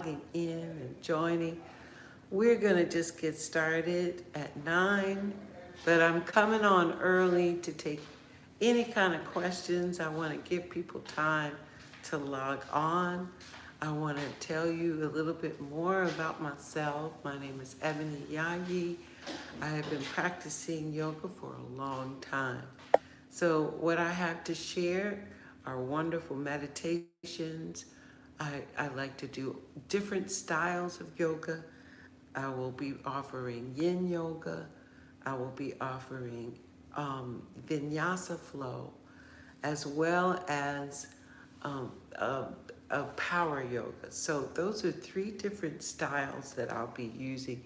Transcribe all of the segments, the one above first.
in and joining. We're going to just get started at 9, but I'm coming on early to take any kind of questions. I want to give people time to log on. I want to tell you a little bit more about myself. My name is Ebony Yagi. I have been practicing yoga for a long time. So what I have to share are wonderful meditations. I like to do different styles of yoga. I will be offering Yin Yoga. I will be offering Vinyasa Flow, as well as um, a, a Power Yoga. So those are three different styles that I'll be using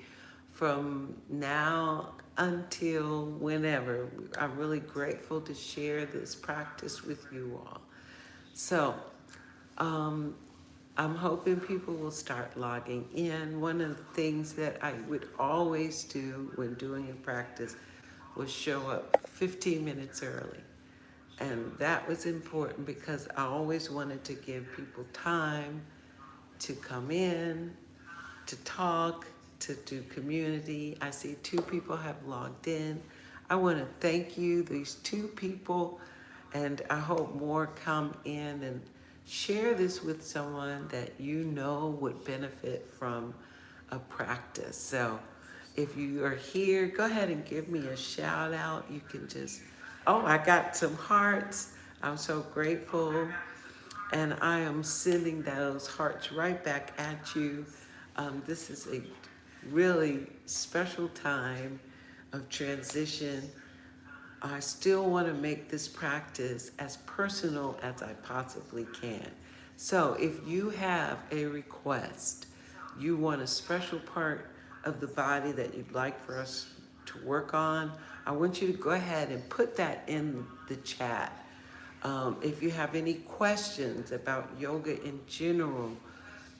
from now until whenever. I'm really grateful to share this practice with you all. So, um, I'm hoping people will start logging in. One of the things that I would always do when doing a practice was show up 15 minutes early. And that was important because I always wanted to give people time to come in, to talk, to do community. I see 2 people have logged in. I want to thank you, these 2 people, and I hope more come in and share this with someone that you know would benefit from a practice. So if you are here, go ahead and give me a shout out. You can just, oh, I got some hearts. I'm so grateful. And I am sending those hearts right back at you. This is a really special time of transition. I still want to make this practice as personal as I possibly can. So if you have a request, you want a special part of the body that you'd like for us to work on, I want you to go ahead and put that in the chat. If you have any questions about yoga in general,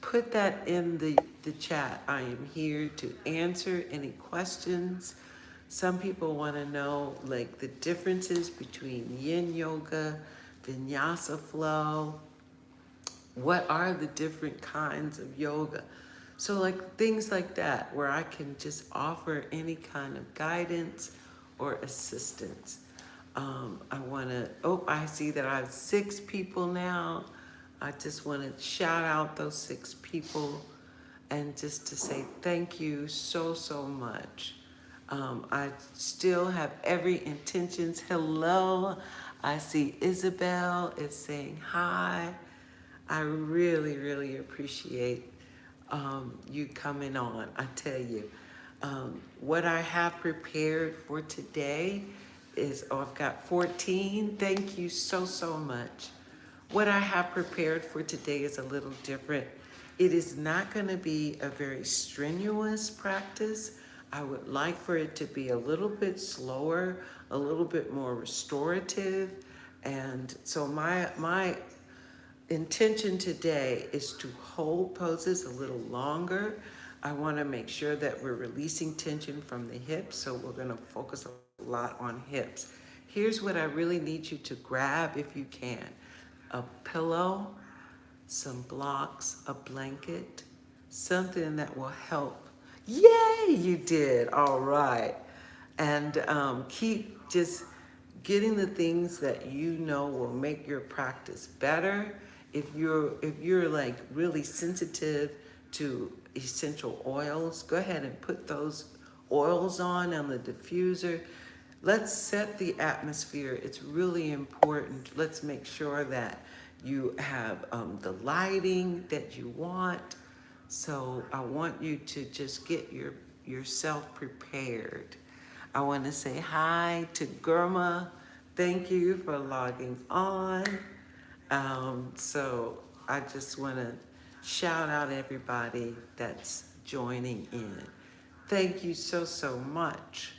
put that in the chat. I am here to answer any questions. Some people want to know like the differences between yin yoga, vinyasa flow. What are the different kinds of yoga? So like things like that where I can just offer any kind of guidance or assistance. I want to, oh, I see that I have 6 people now. I just want to shout out those 6 people and just to say thank you so, so much. I still have every intentions. Hello. I see Isabel is saying hi. I really, really appreciate you coming on. I tell you, what I have prepared for today is, oh, I've got 14. Thank you so, so much. What I have prepared for today is a little different. It is not going to be a very strenuous practice. I would like for it to be a little bit slower, a little bit more restorative. And so my intention today is to hold poses a little longer. I want to make sure that we're releasing tension from the hips, so we're going to focus a lot on hips. Here's what I really need you to grab if you can. A pillow, some blocks, a blanket, something that will help. Yay, you did. All right. And keep just getting the things that you know will make your practice better. If you're like really sensitive to essential oils, go ahead and put those oils on the diffuser. Let's set the atmosphere. It's really important. Let's make sure that you have the lighting that you want. So I want you to just get yourself prepared. I want to say hi to Gurma. Thank you for logging on. So I just want to shout out everybody that's joining in. Thank you so, so much.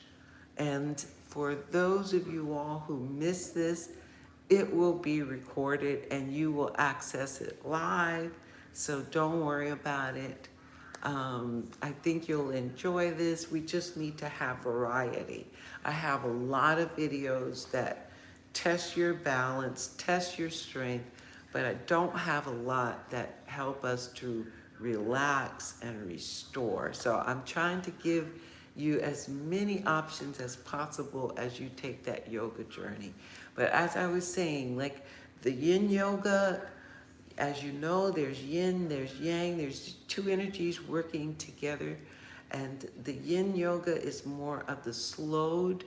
And for those of you all who missed this, it will be recorded and you will access it live. So don't worry about it. I think you'll enjoy this. We just need to have variety. I have a lot of videos that test your balance, test your strength, but I don't have a lot that help us to relax, and restore. So I'm trying to give you as many options as possible as you take that yoga journey. But as I was saying, like the yin yoga, as you know, there's yin, there's yang, there's two energies working together. And the yin yoga is more of the slowed,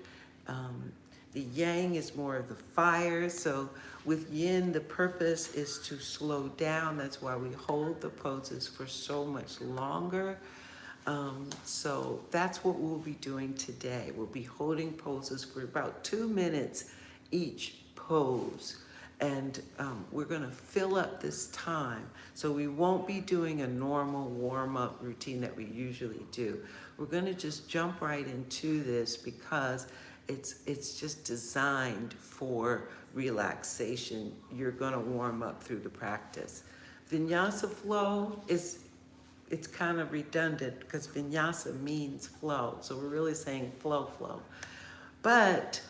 the yang is more of the fire. So with yin, the purpose is to slow down. That's why we hold the poses for so much longer. So that's what we'll be doing today. We'll be holding poses for about 2 minutes each pose. And we're going to fill up this time. So we won't be doing a normal warm-up routine that we usually do. We're going to just jump right into this because it's just designed for relaxation. You're going to warm up through the practice. Vinyasa flow it's kind of redundant because vinyasa means flow. So we're really saying flow, flow. But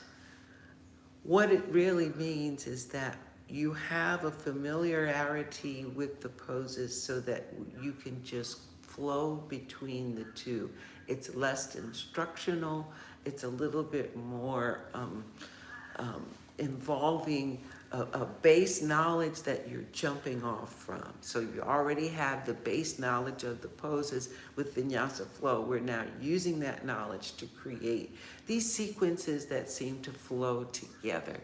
what it really means is that you have a familiarity with the poses so that you can just flow between the two. It's less instructional. It's a little bit more involving a base knowledge that you're jumping off from. So you already have the base knowledge of the poses with Vinyasa Flow. We're now using that knowledge to create these sequences that seem to flow together.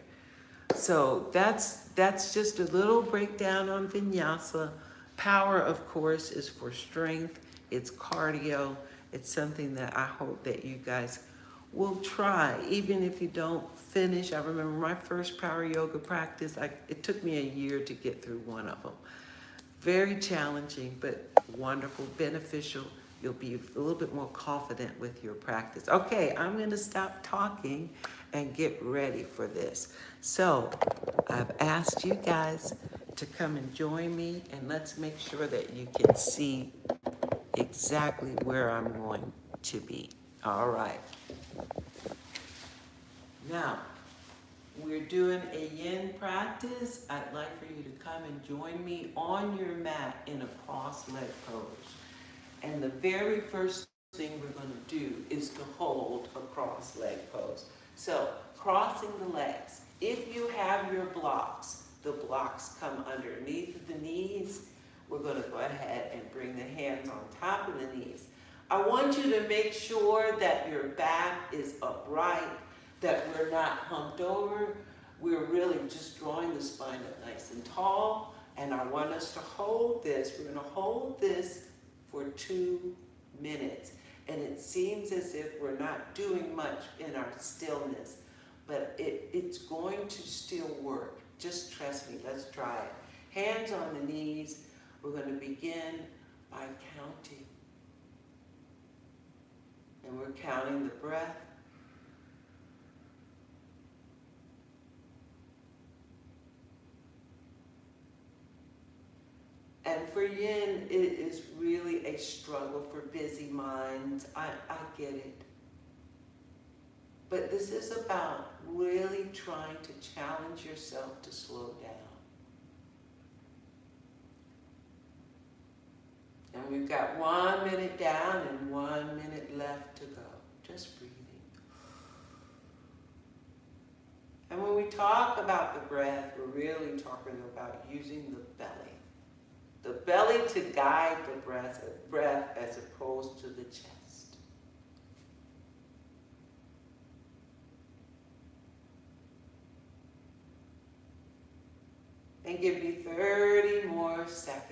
So that's just a little breakdown on Vinyasa. Power, of course, is for strength. It's cardio. It's something that I hope that you guys will try, even if you don't finish. I remember my first power yoga practice, it took me a year to get through one of them. Very challenging, but wonderful, beneficial. You'll be a little bit more confident with your practice. Okay, I'm gonna stop talking and get ready for this. So I've asked you guys to come and join me, and let's make sure that you can see exactly where I'm going to be. All right. Now, we're doing a yin practice. I'd like for you to come and join me on your mat in a cross-leg pose. And the very first thing we're going to do is to hold a cross-leg pose. So, crossing the legs. If you have your blocks, the blocks come underneath the knees. We're going to go ahead and bring the hands on top of the knees. I want you to make sure that your back is upright, that we're not humped over. We're really just drawing the spine up nice and tall. And I want us to hold this. We're going to hold this for 2 minutes. And it seems as if we're not doing much in our stillness, but it's going to still work. Just trust me. Let's try it. Hands on the knees. We're going to begin by counting. And we're counting the breath. And for yin, it is really a struggle for busy minds. I get it. But this is about really trying to challenge yourself to slow down. And we've got 1 minute down and 1 minute left to go. Just breathing. And when we talk about the breath, we're really talking about using the belly. The belly to guide the breath as opposed to the chest. And give me 30 more seconds.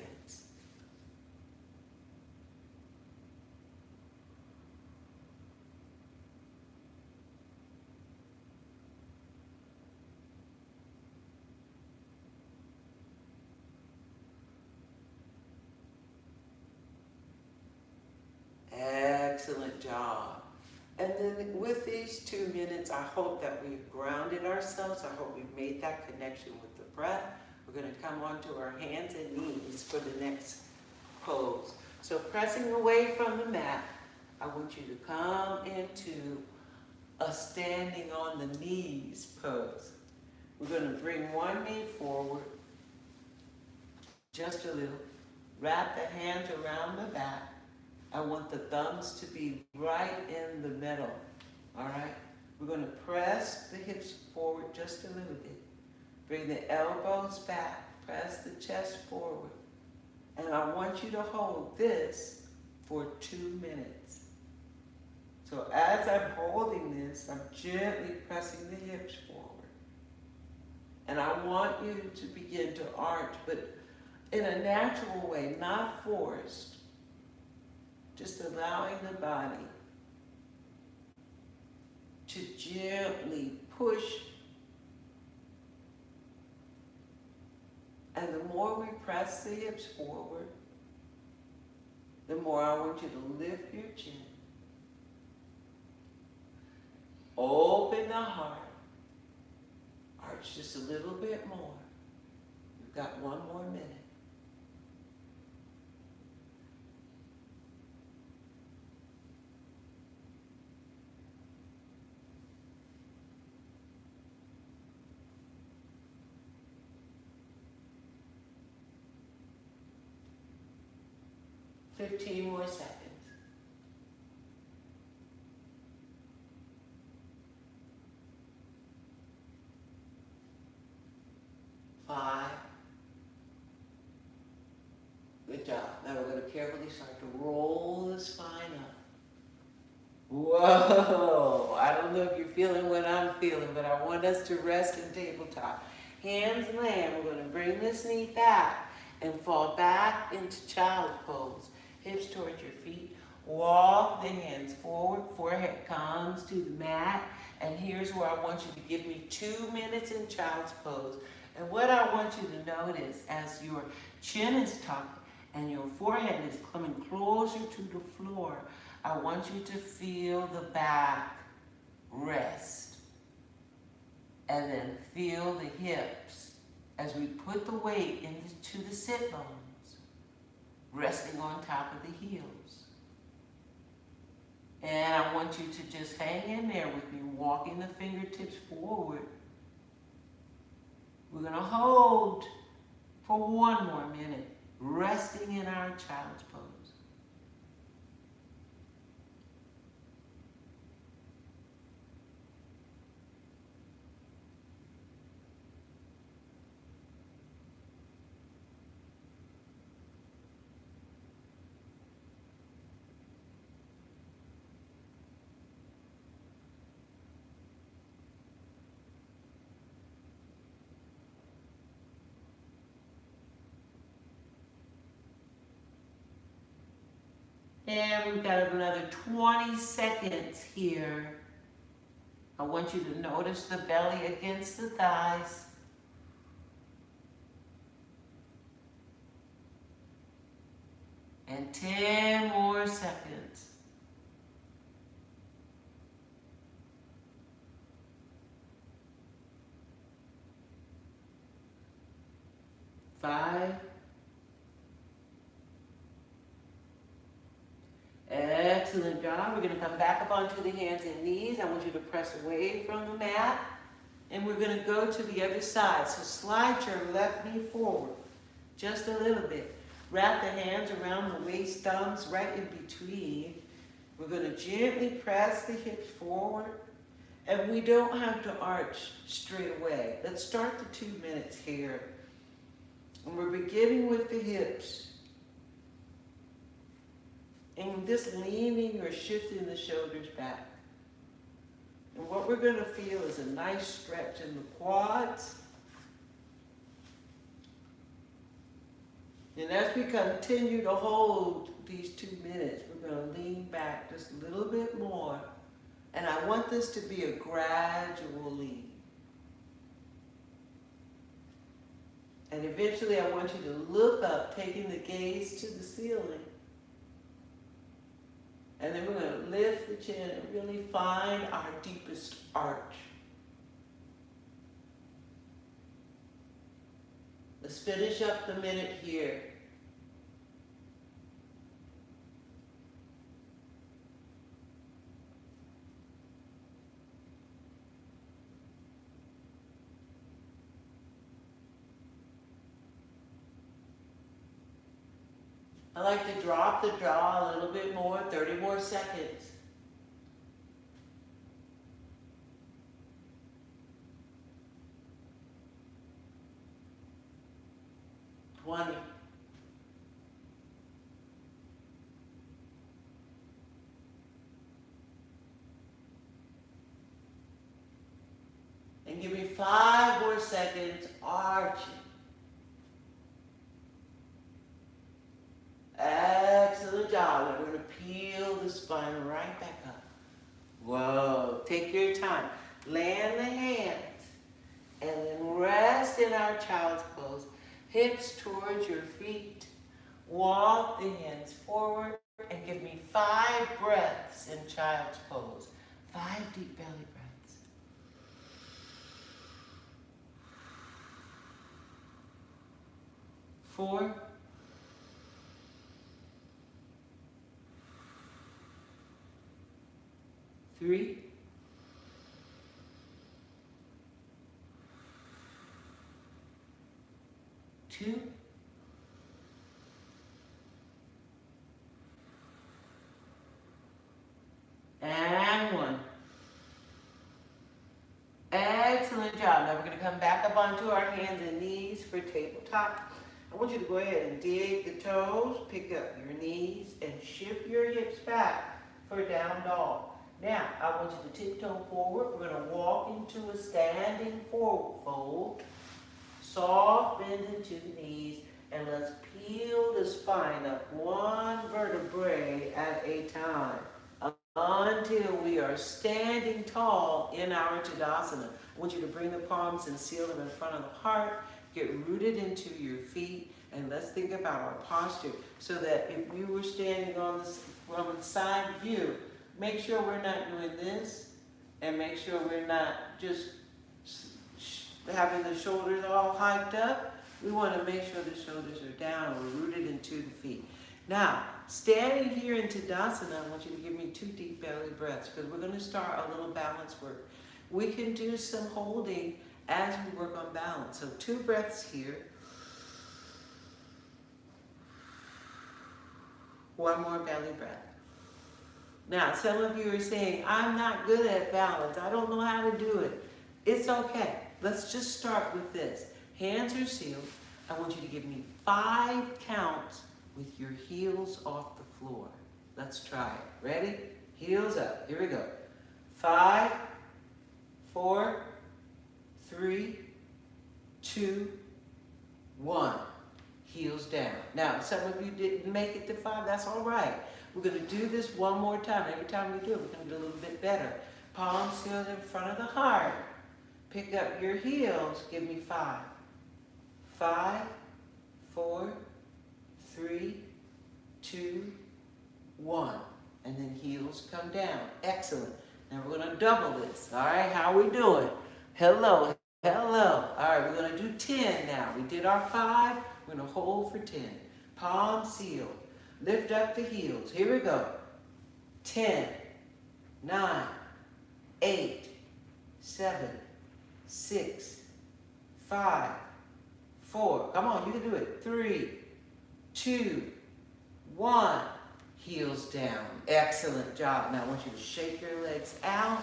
Excellent job. And then with these 2 minutes, I hope that we've grounded ourselves. I hope we've made that connection with the breath. We're going to come onto our hands and knees for the next pose. So pressing away from the mat, I want you to come into a standing on the knees pose. We're going to bring one knee forward, just a little. Wrap the hands around the back. I want the thumbs to be right in the middle. All right? We're going to press the hips forward just a little bit. Bring the elbows back. Press the chest forward. And I want you to hold this for 2 minutes. So as I'm holding this, I'm gently pressing the hips forward. And I want you to begin to arch, but in a natural way, not forced. Just allowing the body to gently push. And the more we press the hips forward, the more I want you to lift your chin. Open the heart. Arch just a little bit more. We've got 1 more minute. Fifteen more seconds. 5. Good job. Now we're going to carefully start to roll the spine up. Whoa! I don't know if you're feeling what I'm feeling, but I want us to rest in tabletop. Hands land. We're going to bring this knee back and fall back into child's pose. Hips towards your feet. Walk the hands forward. Forehead comes to the mat. And here's where I want you to give me 2 minutes in child's pose. And what I want you to notice as your chin is tucked and your forehead is coming closer to the floor, I want you to feel the back rest. And then feel the hips as we put the weight into the sit bones, resting on top of the heels. And I want you to just hang in there with me, walking the fingertips forward. We're going to hold for 1 more minute, resting in our child's pose. And we've got another 20 seconds here. I want you to notice the belly against the thighs. And 10 more seconds. 5. Excellent job. We're going to come back up onto the hands and knees. I want you to press away from the mat. And we're going to go to the other side. So slide your left knee forward just a little bit. Wrap the hands around the waist, thumbs right in between. We're going to gently press the hips forward. And we don't have to arch straight away. Let's start the 2 minutes here. And we're beginning with the hips. And just leaning or shifting the shoulders back. And what we're going to feel is a nice stretch in the quads. And as we continue to hold these 2 minutes, we're going to lean back just a little bit more. And I want this to be a gradual lean. And eventually I want you to look up, taking the gaze to the ceiling. And then we're going to lift the chin and really find our deepest arch. Let's finish up the minute here. I like to drop the jaw a little bit more, 30 more seconds. 20. And give me 5 more seconds, arching. Excellent job. We're going to peel the spine right back up. Whoa, take your time. Land the hands and then rest in our child's pose. Hips towards your feet. Walk the hands forward and give me 5 breaths in child's pose. 5 deep belly breaths. 4. 3. 2. And 1. Excellent job. Now we're going to come back up onto our hands and knees for tabletop. I want you to go ahead and dig the toes, pick up your knees, and shift your hips back for down dog. Now, I want you to tiptoe forward. We're going to walk into a standing forward fold. Soft bend into the knees, and let's peel the spine up one vertebrae at a time until we are standing tall in our Tadasana. I want you to bring the palms and seal them in front of the heart. Get rooted into your feet, and let's think about our posture so that if we were standing on this from a side view, make sure we're not doing this, and make sure we're not just having the shoulders all hiked up. We want to make sure the shoulders are down, we're rooted into the feet. Now, standing here in Tadasana, I want you to give me 2 deep belly breaths because we're going to start a little balance work. We can do some holding as we work on balance. So 2 breaths here. 1 more belly breath. Now, some of you are saying, I'm not good at balance. I don't know how to do it. It's okay. Let's just start with this. Hands are sealed. I want you to give me 5 counts with your heels off the floor. Let's try it. Ready? Heels up. Here we go. 5, 4, 3, 2, 1. Heels down. Now, some of you didn't make it to 5. That's all right. We're going to do this one more time. Every time we do it, we're going to do a little bit better. Palms sealed in front of the heart. Pick up your heels. Give me 5. 5, 4, 3, 2, 1. And then heels come down. Excellent. Now we're going to double this. All right, how are we doing? Hello, hello. All right, we're going to do 10 now. We did our 5. We're going to hold for 10. Palm sealed. Lift up the heels. Here we go. 10, 9, 8, 7, 6, 5, 4. Come on, you can do it. 3, 2, 1. Heels down. Excellent job. Now I want you to shake your legs out.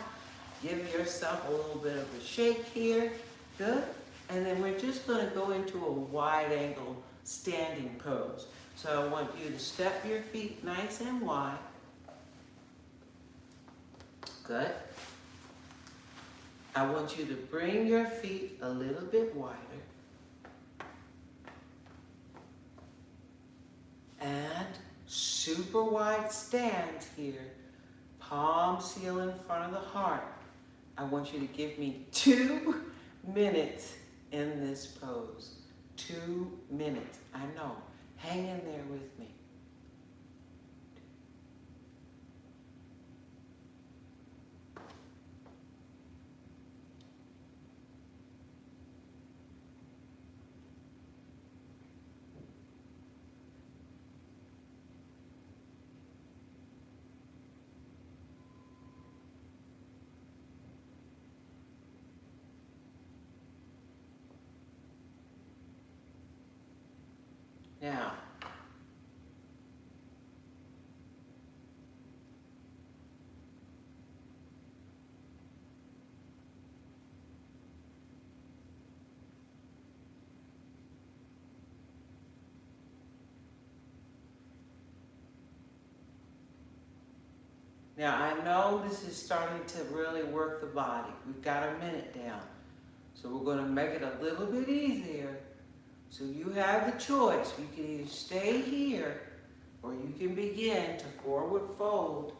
Give yourself a little bit of a shake here. Good. And then we're just going to go into a wide angle standing pose. So I want you to step your feet nice and wide. Good. I want you to bring your feet a little bit wider. And super wide stance here. Palm seal in front of the heart. I want you to give me 2 minutes in this pose. 2 minutes. I know. Hang in there with me. Now, Now I know this is starting to really work the body. We've got a minute down. So we're going to make it a little bit easier. So you have the choice. You can either stay here or you can begin to forward fold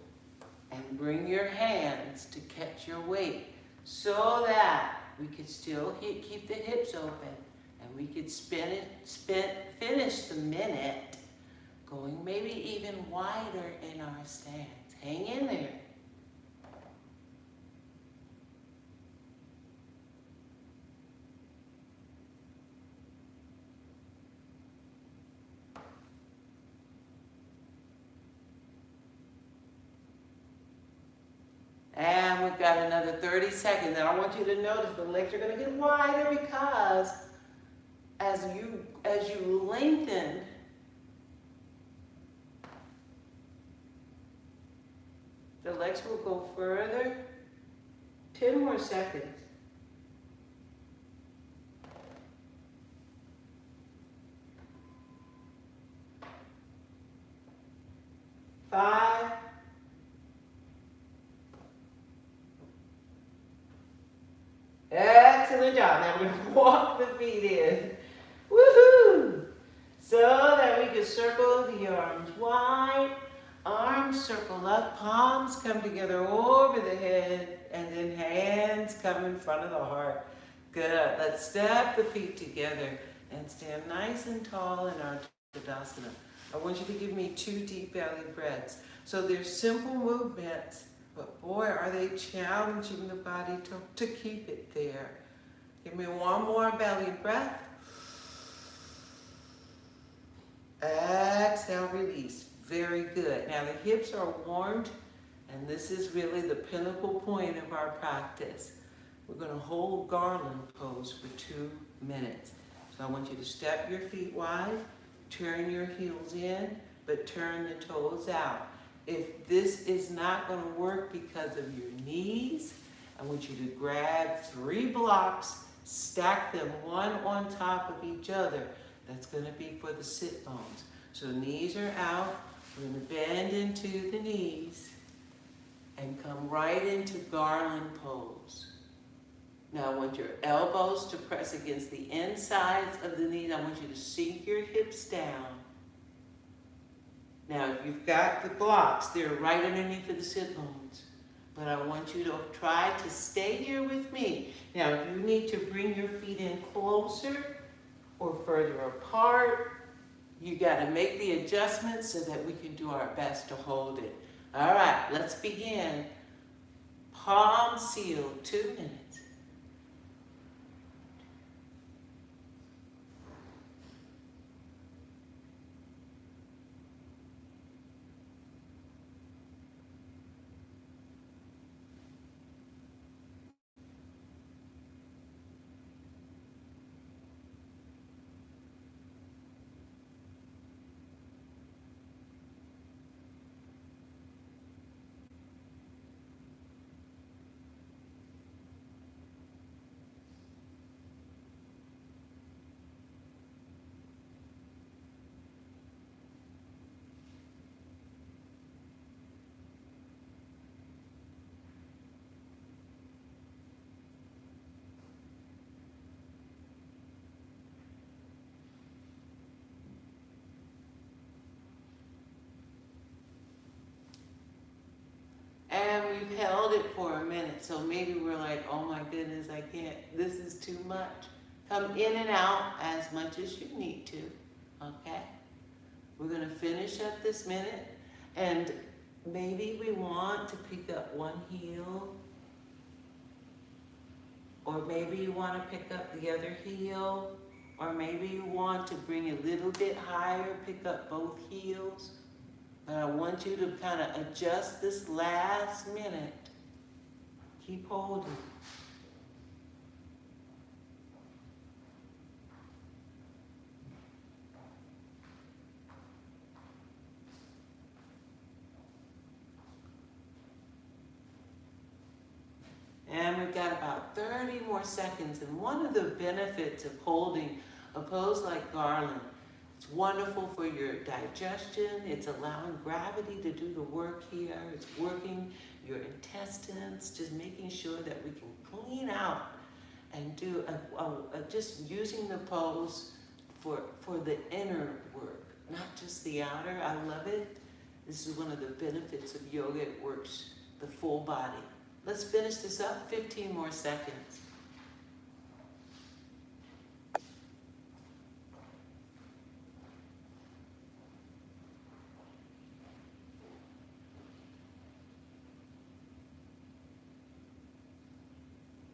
and bring your hands to catch your weight so that we could still keep the hips open and we could finish the minute going maybe even wider in our stance. Hang in there. And we've got another 30 seconds. And I want you to notice the legs are going to get wider because as you lengthen, the legs will go further. 10 more seconds. 5. Excellent job. Now we're going to walk the feet in. Woohoo! So that we can circle the arms wide. Arms circle up, palms come together over the head, and then hands come in front of the heart. Good. Let's step the feet together and stand nice and tall in our Tadasana. I want you to give me 2 deep belly breaths. So they're simple movements, but boy, are they challenging the body to keep it there. Give me 1 more belly breath. Exhale, release. Very good. Now the hips are warmed, and this is really the pinnacle point of our practice. We're going to hold garland pose for 2 minutes. So I want you to step your feet wide, turn your heels in, but turn the toes out. If this is not going to work because of your knees, I want you to grab 3 blocks, stack them one on top of each other. That's going to be for the sit bones. So knees are out. We're going to bend into the knees and come right into garland pose. Now I want your elbows to press against the insides of the knees. I want you to sink your hips down. Now if you've got the blocks, they're right underneath of the sit bones. But I want you to try to stay here with me. Now if you need to bring your feet in closer or further apart, you got to make the adjustments so that we can do our best to hold it. All right, let's begin. Palm seal, 2 minutes. And we've held it for a minute, so maybe we're like, oh my goodness, I can't, this is too much. Come in and out as much as you need to, okay? We're going to finish up this minute, and maybe we want to pick up one heel, or maybe you want to pick up the other heel, or maybe you want to bring it a little bit higher, pick up both heels. But I want you to kind of adjust this last minute. Keep holding. And we've got about 30 more seconds. And one of the benefits of holding a pose like garland It's wonderful for your digestion. It's allowing gravity to do the work here. It's working your intestines, just making sure that we can clean out and do just using the pose for the inner work, not just the outer. I love it. This is one of the benefits of yoga. It works the full body. Let's finish this up. 15 more seconds.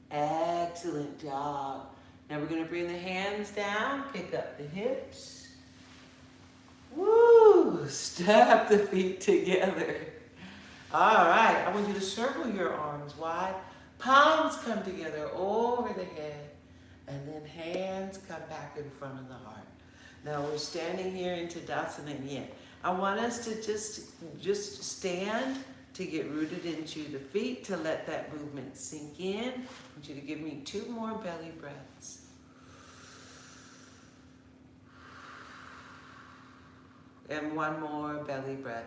Excellent job. Now we're going to bring the hands down, pick up the hips. Woo! Step the feet together. All right, I want you to circle your arms wide. Palms come together over the head, and then hands come back in front of the heart. Now we're standing here in Tadasana Yin. I want us to just stand to get rooted into the feet, to let that movement sink in. I want you to give me 2 more belly breaths. And 1 more belly breath.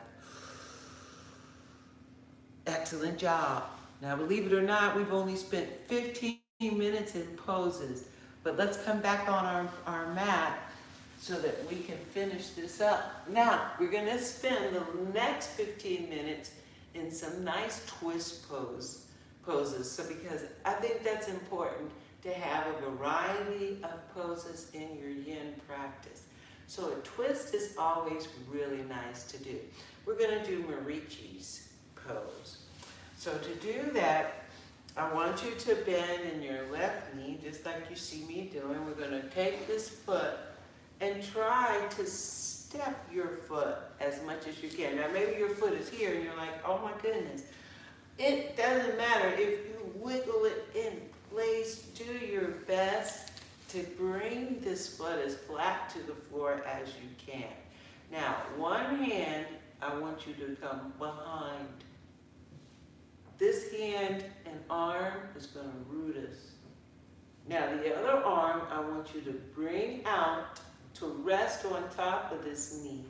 Excellent job. Now, believe it or not, we've only spent 15 minutes in poses, but let's come back on our mat so that we can finish this up. Now, we're gonna spend the next 15 minutes in some nice twist poses. So because I think that's important to have a variety of poses in your yin practice. So a twist is always really nice to do. We're gonna do Marichi's pose. So to do that, I want you to bend in your left knee, just like you see me doing. We're gonna take this foot and try to step your foot as much as you can. Now maybe your foot is here and you're like, oh my goodness. It doesn't matter if you wiggle it in place. Do your best to bring this foot as flat to the floor as you can. Now, one hand, I want you to come behind. This hand and arm is going to root us. Now, the other arm, I want you to bring out to rest on top of this knee.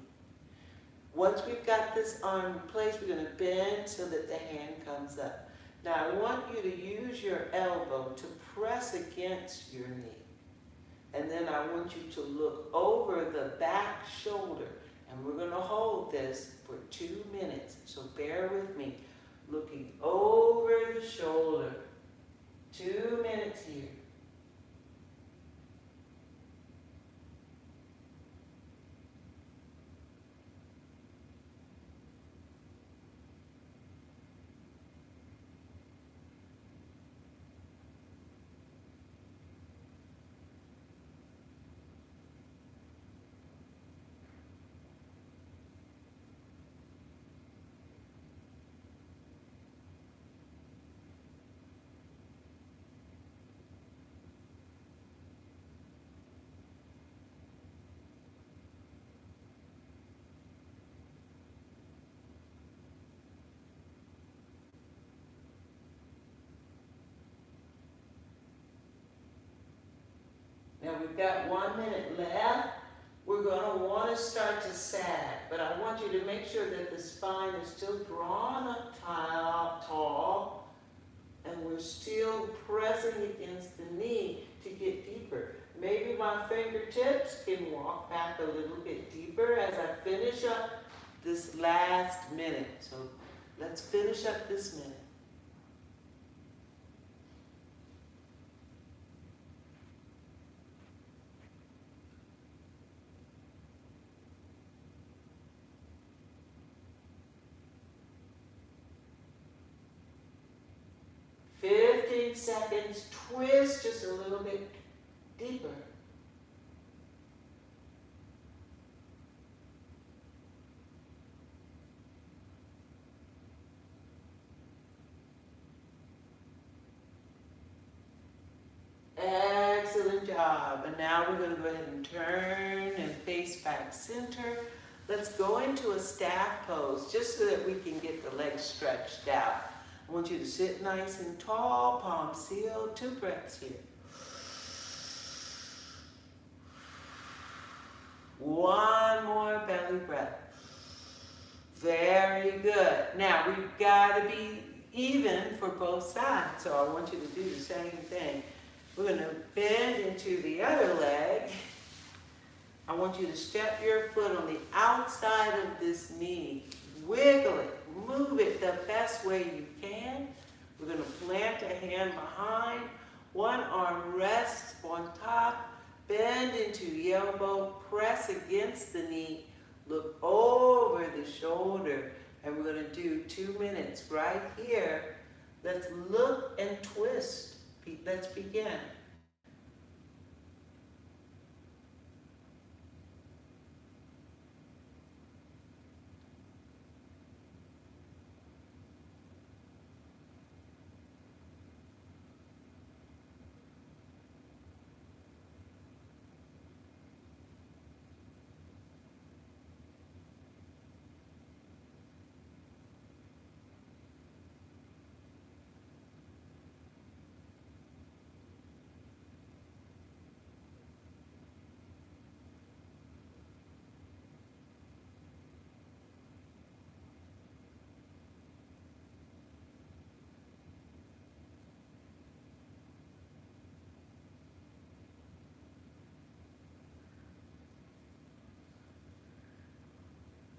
Once we've got this arm in place, we're going to bend so that the hand comes up. Now, I want you to use your elbow to press against your knee. And then I want you to look over the back shoulder. And we're going to hold this for 2 minutes. So bear with me. Looking over the shoulder. 2 minutes here. Now we've got 1 minute left. We're going to want to start to sag, but I want you to make sure that the spine is still drawn up tall, and we're still pressing against the knee to get deeper. Maybe my fingertips can walk back a little bit deeper as I finish up this last minute. So let's finish up this minute. Seconds, twist just a little bit deeper. Excellent job. And now we're going to go ahead and turn and face back center. Let's go into a staff pose just so that we can get the legs stretched out. I want you to sit nice and tall, palms sealed, 2 breaths here. 1, One more belly breath. Very good. Now, we've got to be even for both sides, so I want you to do the same thing. We're going to bend into the other leg. I want you to step your foot on the outside of this knee. Wiggle it, move it the best way you can. We're going to plant a hand behind. One arm rests on top. Bend into the elbow, press against the knee. Look over the shoulder, and we're going to do 2 minutes right here. Let's look and twist. Let's begin.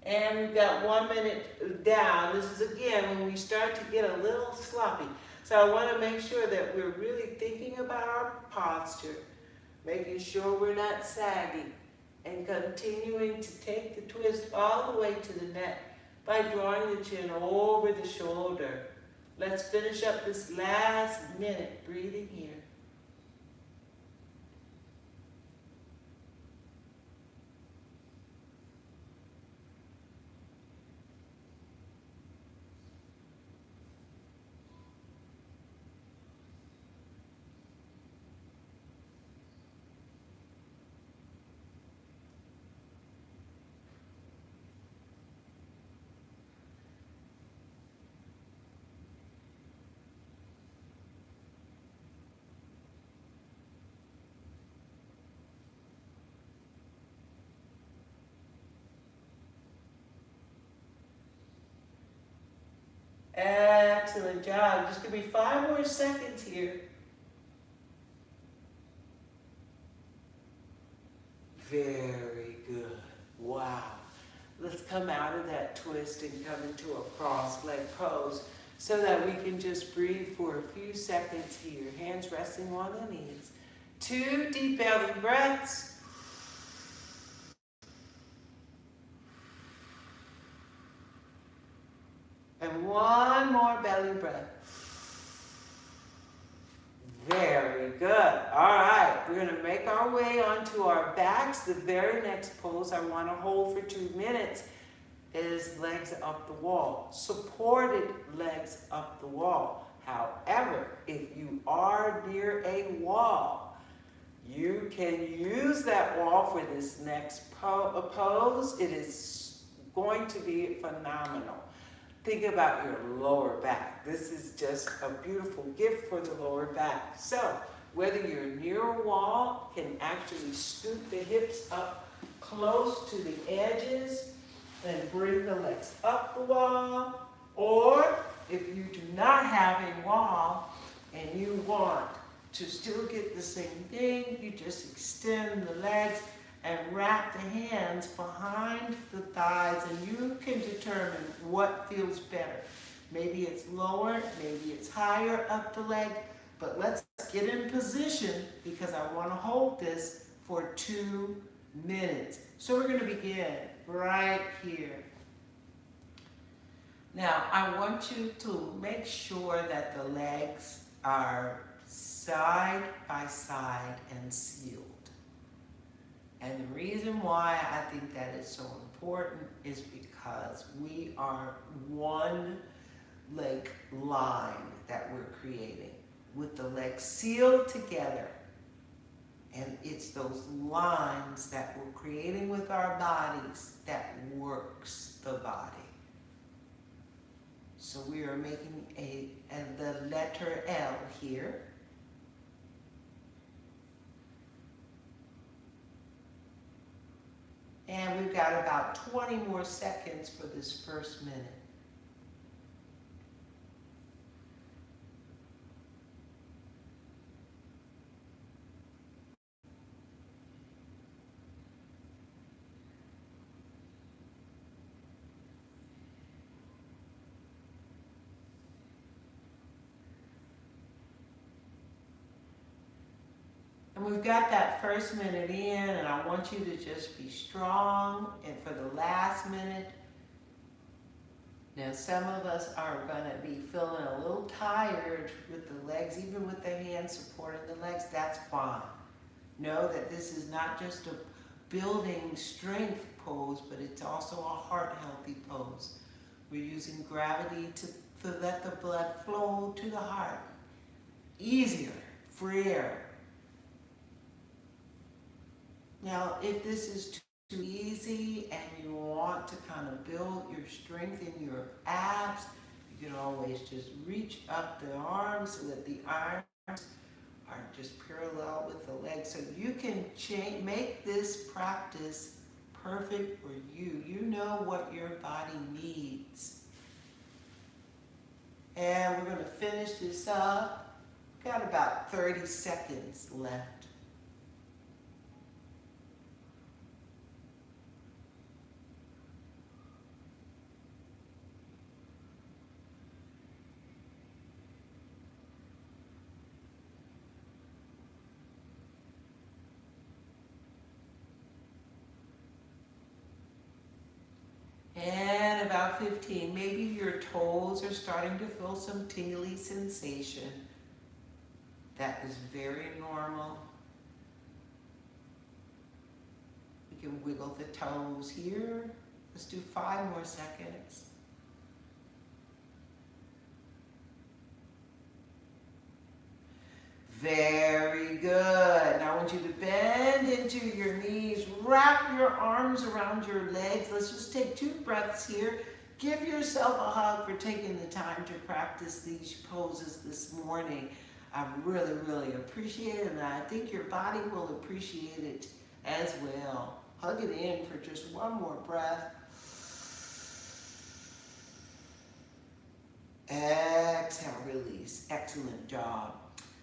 And we've got 1 minute down. This is again when we start to get a little sloppy. So I want to make sure that we're really thinking about our posture, making sure we're not saggy, and continuing to take the twist all the way to the neck by drawing the chin over the shoulder. Let's finish up this last minute breathing here. Excellent job. Just give me 5 more seconds here. Very good. Wow. Let's come out of that twist and come into a cross-leg pose so that we can just breathe for a few seconds here. Hands resting on the knees. 2 deep belly breaths. And 1 more belly breath. Very good. All right, we're going to make our way onto our backs. The very next pose I want to hold for 2 minutes is legs up the wall, supported legs up the wall. However, if you are near a wall, you can use that wall for this next pose. It is going to be phenomenal. Think about your lower back. This is just a beautiful gift for the lower back. So, whether you're near a wall, can actually scoop the hips up close to the edges and bring the legs up the wall. Or, if you do not have a wall and you want to still get the same thing, you just extend the legs and wrap the hands behind the thighs, and you can determine what feels better. Maybe it's lower, maybe it's higher up the leg, but let's get in position because I want to hold this for 2 minutes. So we're going to begin right here. Now, I want you to make sure that the legs are side by side and sealed. And the reason why I think that is so important is because we are one leg line that we're creating with the legs sealed together. And it's those lines that we're creating with our bodies that works the body. So we are making the letter L here. And we've got about 20 more seconds for this first minute. And we've got that first minute in, and I want you to just be strong. And for the last minute, now some of us are going to be feeling a little tired with the legs, even with the hands supporting the legs. That's fine. Know that this is not just a building strength pose, but it's also a heart healthy pose. We're using gravity to let the blood flow to the heart. Easier, freer. Now, if this is too easy and you want to kind of build your strength in your abs, you can always just reach up the arms so that the arms are just parallel with the legs. So you can make this practice perfect for you. You know what your body needs. And we're going to finish this up. We've got about 30 seconds left. And about 15, maybe your toes are starting to feel some tingly sensation. That is very normal. You can wiggle the toes here. Let's do 5 more seconds. Very good. Now I want you to bend into your knees, wrap your arms around your legs. Let's just take 2 breaths here. Give yourself a hug for taking the time to practice these poses this morning. I really, really appreciate it, and I think your body will appreciate it as well. Hug it in for just 1 more breath. Exhale, release. Excellent job.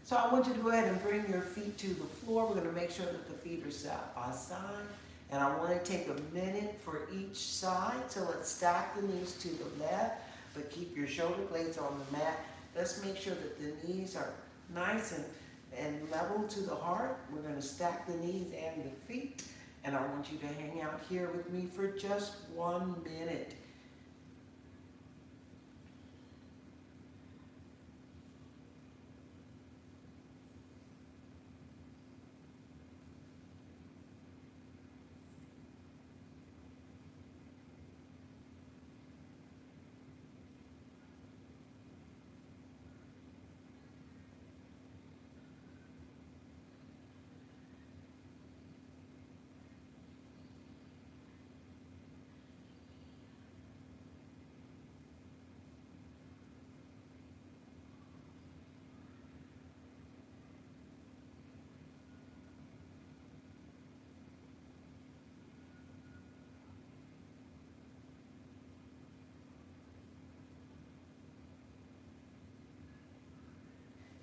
So I want you to go ahead and bring your feet to the floor. We're going to make sure that the feet are side by side. And I want to take a minute for each side. So let's stack the knees to the left, but keep your shoulder blades on the mat. Let's make sure that the knees are nice and level to the heart. We're going to stack the knees and the feet. And I want you to hang out here with me for just 1 minute.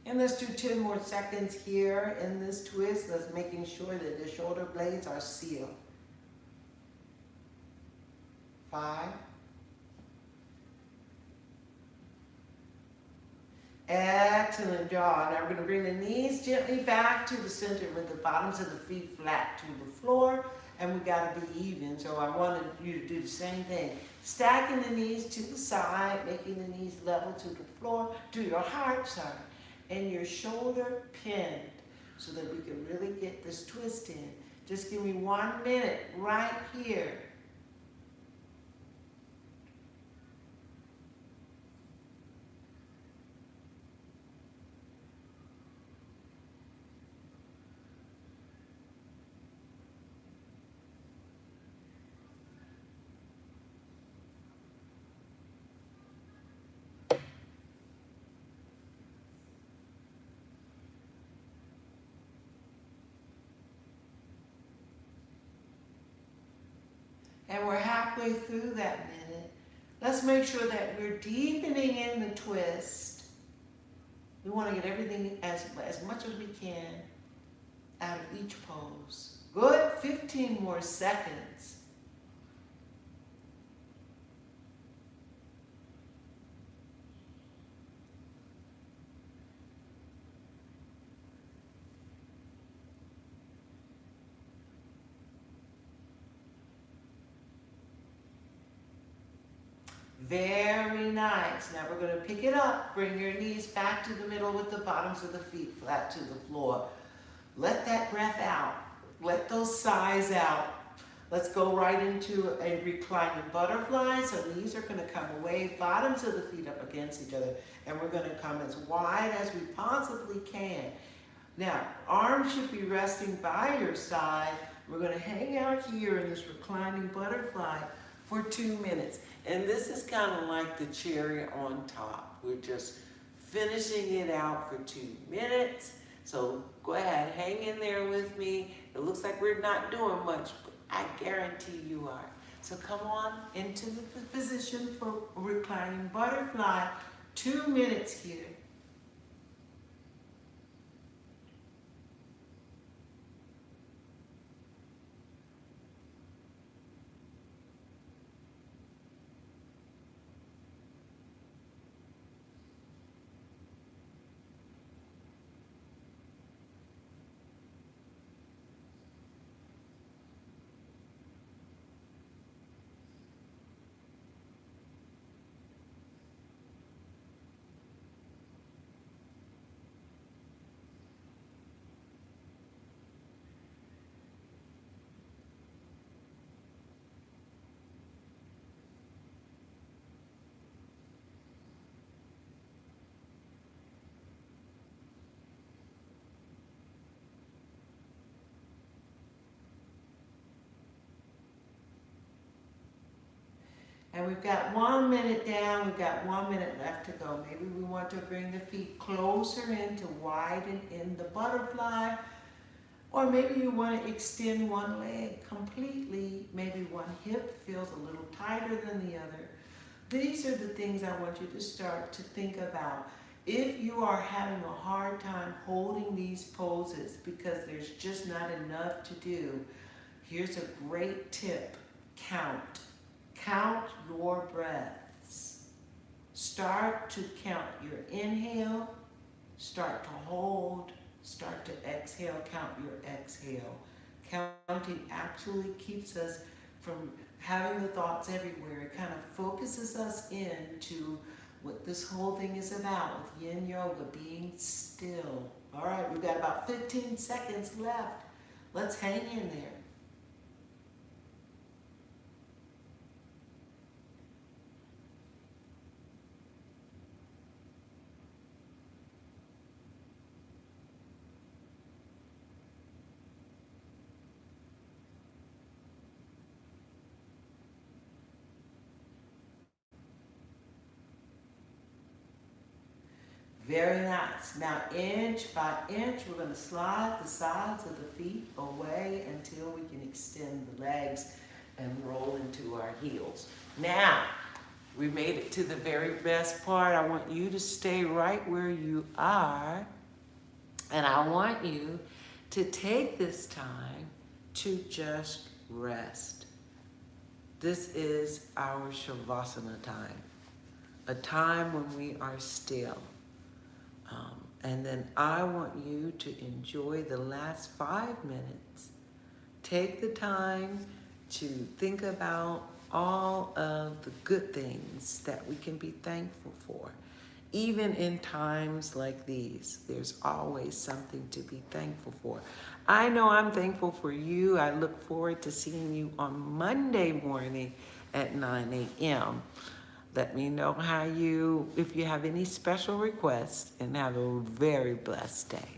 And let's do 10 more seconds here in this twist. Let's making sure that the shoulder blades are sealed. 5. Excellent job. Now we're going to bring the knees gently back to the center with the bottoms of the feet flat to the floor. And we got to be even. So I wanted you to do the same thing. Stacking the knees to the side, making the knees level to the floor, to your heart, sorry. And your shoulder pinned so that we can really get this twist in. Just give me 1 minute right here. halfway through that minute, let's make sure that we're deepening in the twist. We want to get everything as much as we can out of each pose. Good, 15 more seconds. Very nice. Now we're going to pick it up. Bring your knees back to the middle with the bottoms of the feet flat to the floor. Let that breath out. Let those sighs out. Let's go right into a reclining butterfly. So knees are going to come away, bottoms of the feet up against each other, and we're going to come as wide as we possibly can. Now, arms should be resting by your side. We're going to hang out here in this reclining butterfly for 2 minutes. And this is kind of like the cherry on top. We're just finishing it out for 2 minutes. So go ahead, hang in there with me. It looks like we're not doing much, but I guarantee you are. So come on into the position for reclining butterfly. 2 minutes here. And we've got 1 minute down, we've got 1 minute left to go. Maybe we want to bring the feet closer in to widen in the butterfly. Or maybe you want to extend one leg completely. Maybe one hip feels a little tighter than the other. These are the things I want you to start to think about. If you are having a hard time holding these poses because there's just not enough to do, here's a great tip. Count. Count your breaths. Start to count your inhale, start to hold, start to exhale, count your exhale. Counting actually keeps us from having the thoughts everywhere. It kind of focuses us into what this whole thing is about with Yin Yoga, being still. All right, we've got about 15 seconds left. Let's hang in there. Very nice. Now, inch by inch, we're going to slide the sides of the feet away until we can extend the legs and roll into our heels. Now, we made it to the very best part. I want you to stay right where you are, and I want you to take this time to just rest. This is our Shavasana time, a time when we are still. And then I want you to enjoy the last 5 minutes. Take the time to think about all of the good things that we can be thankful for. Even in times like these, there's always something to be thankful for. I know I'm thankful for you. I look forward to seeing you on Monday morning at 9 a.m. Let me know if you have any special requests, and have a very blessed day.